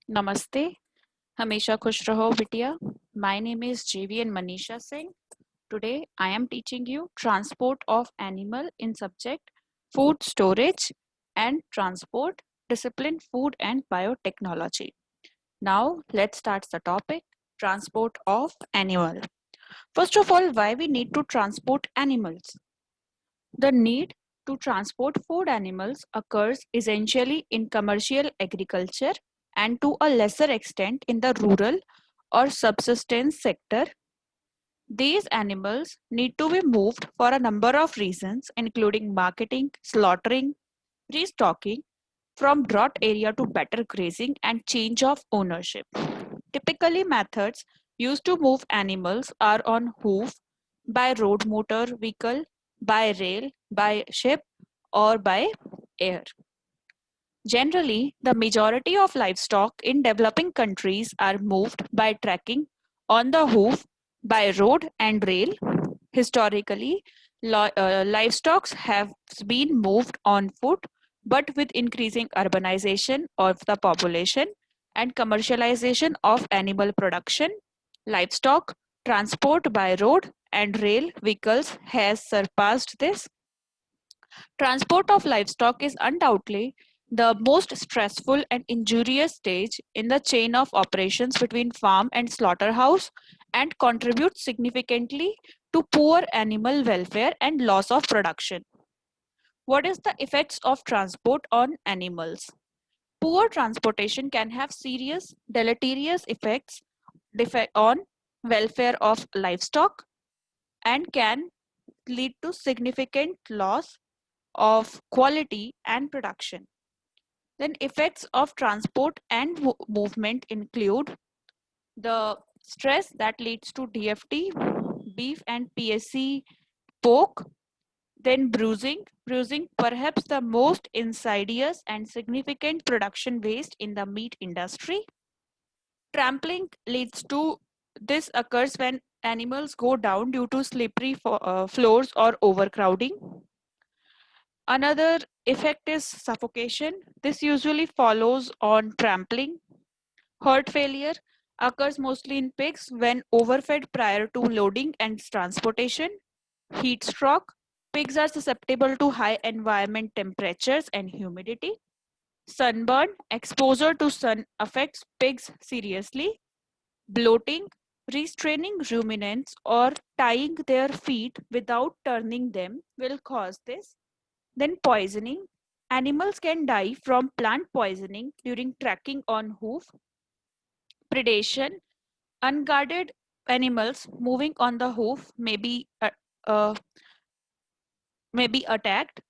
Namaste. Hamesha khush raho bitia. My name is JVN Manisha Singh. Today I am teaching you transport of animal in subject food storage and transport discipline food and biotechnology. Now let's start the topic transport of animal. First of all, why we need to transport animals? The need to transport food animals occurs essentially in commercial agriculture and to a lesser extent in the rural or subsistence sector. These animals need to be moved for a number of reasons, including marketing, slaughtering, restocking, from drought area to better grazing, and change of ownership. Typically, methods used to move animals are on hoof, by road motor vehicle, by rail, by ship, or by air. Generally, the majority of livestock in developing countries are moved by trekking on the hoof, by road and rail. Historically, livestock have been moved on foot, but with increasing urbanization of the population and commercialization of animal production, livestock transport by road and rail vehicles has surpassed this. Transport of livestock is undoubtedly the most stressful and injurious stage in the chain of operations between farm and slaughterhouse and contributes significantly to poor animal welfare and loss of production. What is the effects of transport on animals? Poor transportation can have serious deleterious effects on welfare of livestock and can lead to significant loss of quality and production. Then effects of transport and movement include the stress that leads to DFT, beef and PSC pork, then bruising perhaps the most insidious and significant production waste in the meat industry. Trampling leads to this occurs when animals go down due to slippery floors or overcrowding. Another effect is suffocation. This usually follows on trampling. Heart failure occurs mostly in pigs when overfed prior to loading and transportation. Heat stroke. Pigs are susceptible to high environment temperatures and humidity. Sunburn. Exposure to sun affects pigs seriously. Bloating. Restraining ruminants or tying their feet without turning them will cause this. Then poisoning. Animals can die from plant poisoning during trekking on hoof. Predation. Unguarded animals moving on the hoof uh, may be attacked.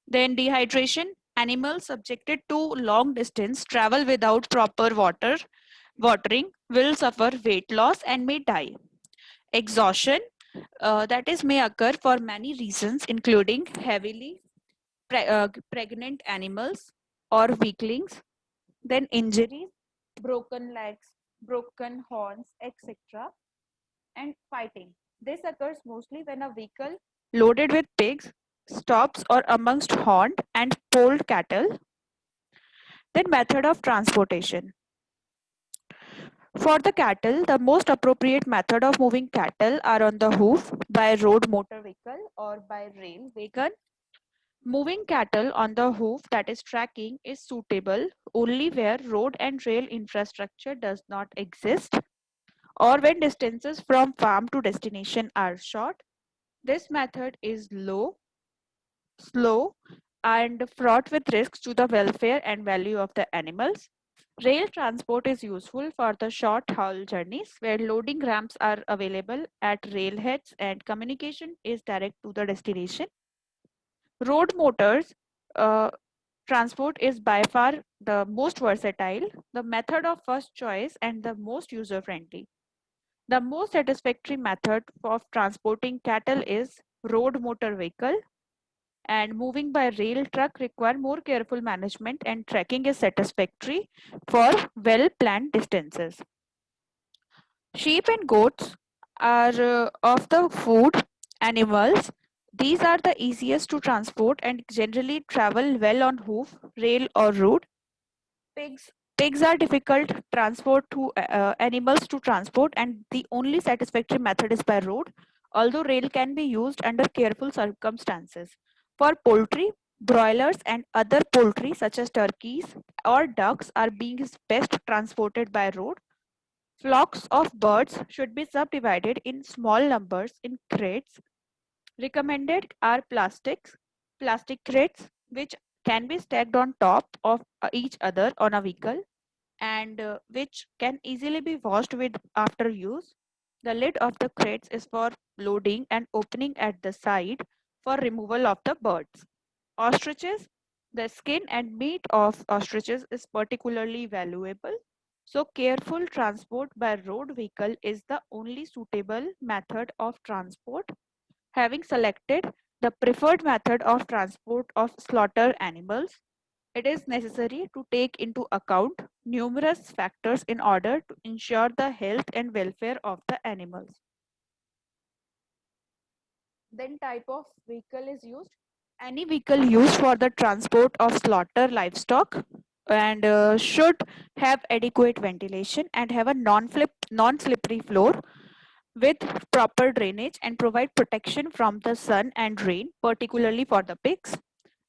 Then dehydration. Animals subjected to long distance travel without proper watering will suffer weight loss and may die. Exhaustion. That is may occur for many reasons, including heavily pregnant animals or weaklings, then injuries, broken legs, broken horns, etc., and fighting. This occurs mostly when a vehicle loaded with pigs stops or amongst horned and polled cattle. Then method of transportation. For the cattle, the most appropriate method of moving cattle are on the hoof, by road motor vehicle or by rail wagon. Moving cattle on the hoof, that is tracking, is suitable only where road and rail infrastructure does not exist or when distances from farm to destination are short. This method is slow, and fraught with risks to the welfare and value of the animals. Rail transport is useful for the short haul journeys where loading ramps are available at railheads and communication is direct to the destination. Road motors uh, transport is by far the most versatile, the method of first choice, and the most user friendly. The most satisfactory method of transporting cattle is road motor vehicle, and moving by rail truck require more careful management and tracking is satisfactory for well planned distances. Sheep and goats are of the food animals. These are the easiest to transport and generally travel well on hoof, rail or road. Pigs Pigs are difficult transport to animals to transport, and the only satisfactory method is by road, although rail can be used under careful circumstances. For poultry, broilers and other poultry such as turkeys or ducks are being best transported by road. Flocks of birds should be subdivided in small numbers in crates. Recommended are plastic crates, which can be stacked on top of each other on a vehicle and which can easily be washed with after use. The lid of the crates is for loading and opening at the side for removal of the birds. Ostriches, the skin and meat of ostriches is particularly valuable. So careful transport by road vehicle is the only suitable method of transport. Having selected the preferred method of transport of slaughter animals, it is necessary to take into account numerous factors in order to ensure the health and welfare of the animals. Then type of vehicle is used. Any vehicle used for the transport of slaughter livestock and should have adequate ventilation and have a non-slippery floor with proper drainage and provide protection from the sun and rain, particularly for the pigs.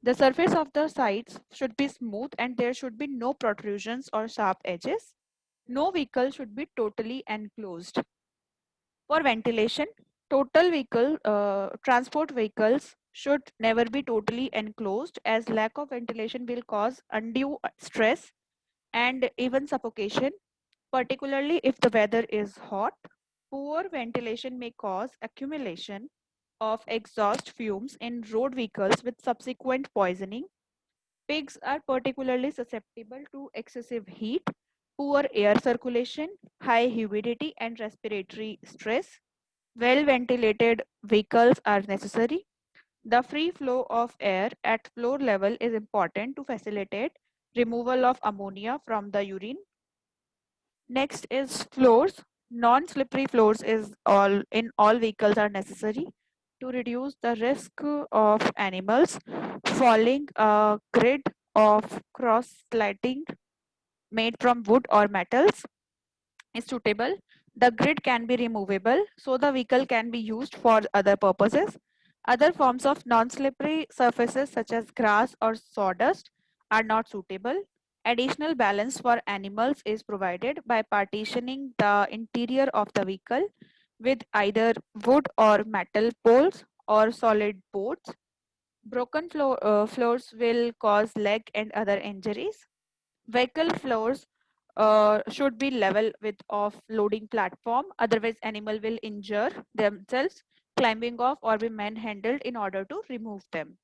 The surface of the sides should be smooth and there should be no protrusions or sharp edges. No vehicle should be totally enclosed. For ventilation, total vehicle transport vehicles should never be totally enclosed as lack of ventilation will cause undue stress and even suffocation, particularly if the weather is hot. Poor ventilation may cause accumulation of exhaust fumes in road vehicles with subsequent poisoning. Pigs are particularly susceptible to excessive heat, poor air circulation, high humidity, and respiratory stress. Well ventilated vehicles are necessary. The free flow of air at floor level is important to facilitate removal of ammonia from the urine. Next is floors. Non-slippery floors is all vehicles are necessary to reduce the risk of animals falling. A grid of cross sliding made from wood or metals is suitable. The grid can be removable, so the vehicle can be used for other purposes. Other forms of non-slippery surfaces such as grass or sawdust are not suitable. Additional balance for animals is provided by partitioning the interior of the vehicle with either wood or metal poles or solid boards. Broken floors will cause leg and other injuries. Vehicle floors should be level with off loading platform, otherwise animal will injure themselves climbing off or be manhandled in order to remove them.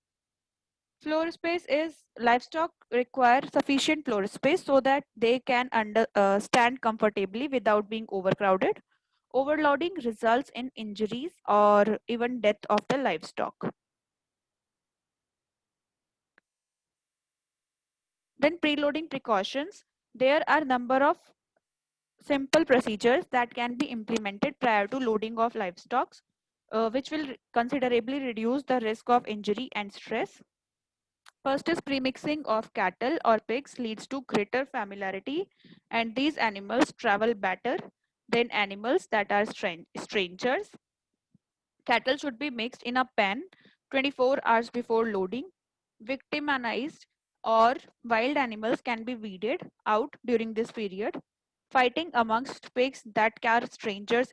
Floor space is livestock require sufficient floor space so that they can stand comfortably without being overcrowded. Overloading results in injuries or even death of the livestock. Then preloading precautions. There are number of simple procedures that can be implemented prior to loading of livestock, which will considerably reduce the risk of injury and stress. First is premixing of cattle or pigs leads to greater familiarity, and these animals travel better than animals that are strangers. Cattle should be mixed in a pen 24 hours before loading. Victimized or wild animals can be weeded out during this period. Fighting amongst pigs that are strangers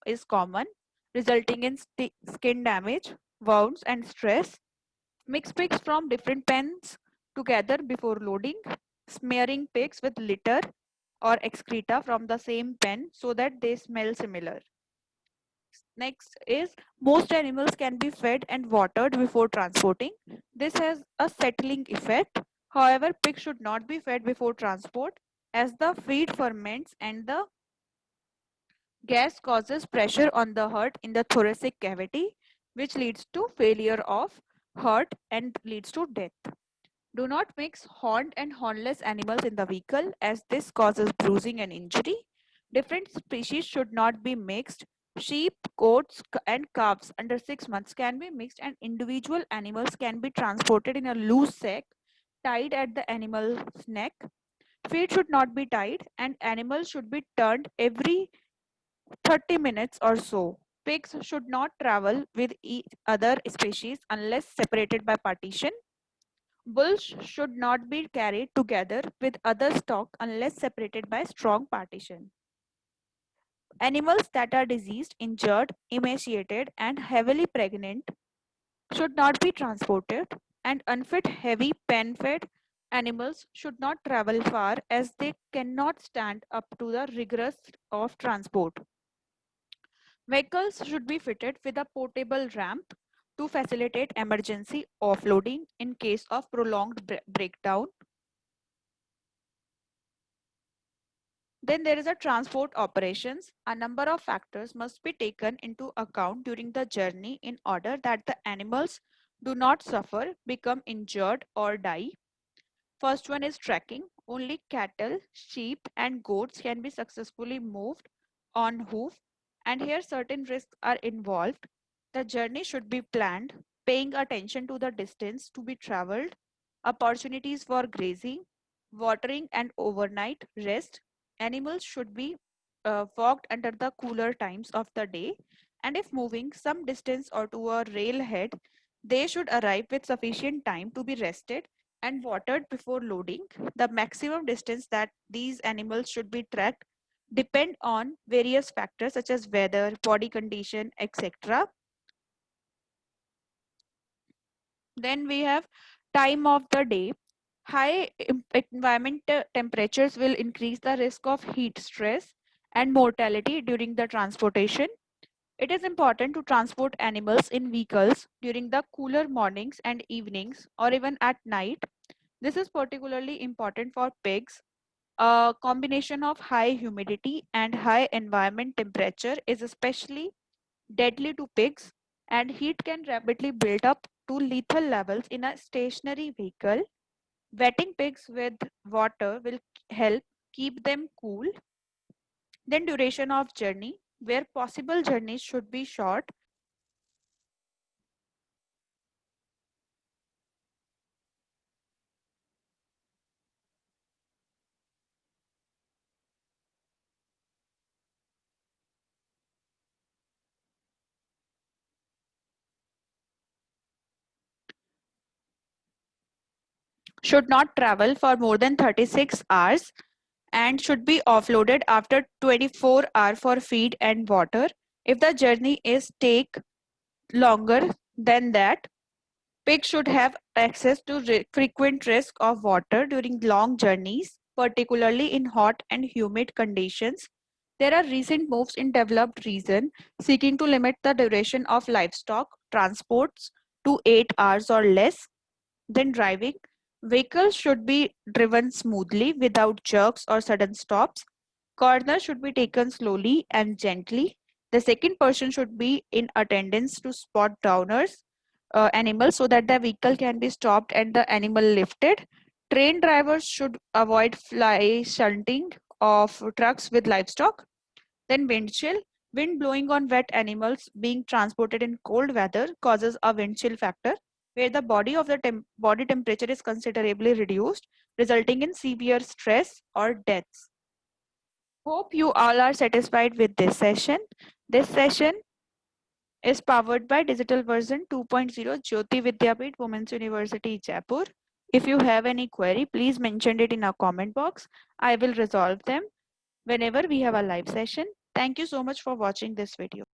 is common, resulting in skin damage, wounds, and stress. Mix pigs from different pens together before loading. Smearing pigs with litter or excreta from the same pen so that they smell similar. Next is most animals can be fed and watered before transporting. This has a settling effect. However, pigs should not be fed before transport as the feed ferments and the gas causes pressure on the heart in the thoracic cavity, which leads to failure of heart and leads to death. Do not mix horned and hornless animals in the vehicle as this causes bruising and injury. Different species should not be mixed. Sheep, goats, and calves under 6 months can be mixed, and individual animals can be transported in a loose sack tied at the animal's neck. Feet should not be tied and animals should be turned every 30 minutes or so. Pigs should not travel with each other species unless separated by partition. Bulls should not be carried together with other stock unless separated by strong partition. Animals that are diseased, injured, emaciated, and heavily pregnant should not be transported, and unfit, heavy, pen-fed animals should not travel far as they cannot stand up to the rigors of transport. Vehicles should be fitted with a portable ramp to facilitate emergency offloading in case of prolonged breakdown. Then there is a transport operations. A number of factors must be taken into account during the journey in order that the animals do not suffer, become injured or die. First one is tracking. Only cattle, sheep and goats can be successfully moved on hoof, and here certain risks are involved. The journey should be planned, paying attention to the distance to be traveled, opportunities for grazing, watering and overnight rest. Animals should be walked under the cooler times of the day, and if moving some distance or to a railhead, they should arrive with sufficient time to be rested and watered before loading. The maximum distance that these animals should be tracked depend on various factors such as weather, body condition, etc. Then we have time of the day. High environment temperatures will increase the risk of heat stress and mortality during the transportation. It is important to transport animals in vehicles during the cooler mornings and evenings or even at night. This is particularly important for pigs. A combination of high humidity and high environment temperature is especially deadly to pigs, and heat can rapidly build up to lethal levels in a stationary vehicle. Wetting pigs with water will help keep them cool. Then duration of journey, where possible journeys should be short. Should not travel for more than 36 hours and should be offloaded after 24 hours for feed and water. If the journey is take longer than that, pigs should have access to frequent risk of water during long journeys, particularly in hot and humid conditions. There are recent moves in developed region seeking to limit the duration of livestock transports to 8 hours or less. Then driving. Vehicles should be driven smoothly without jerks or sudden stops. Corners should be taken slowly and gently. The second person should be in attendance to spot downers animals so that the vehicle can be stopped and the animal lifted. Train drivers should avoid fly shunting of trucks with livestock. Then wind chill. Wind blowing on wet animals being transported in cold weather causes a wind chill factor where the body temperature is considerably reduced, resulting in severe stress or deaths. Hope you all are satisfied with this session. This session is powered by Digital Version 2.0 Jyoti Vidyapeeth Women's University Jaipur. If you have any query, please mention it in our comment box. I will resolve them whenever we have a live session. Thank you so much for watching this video.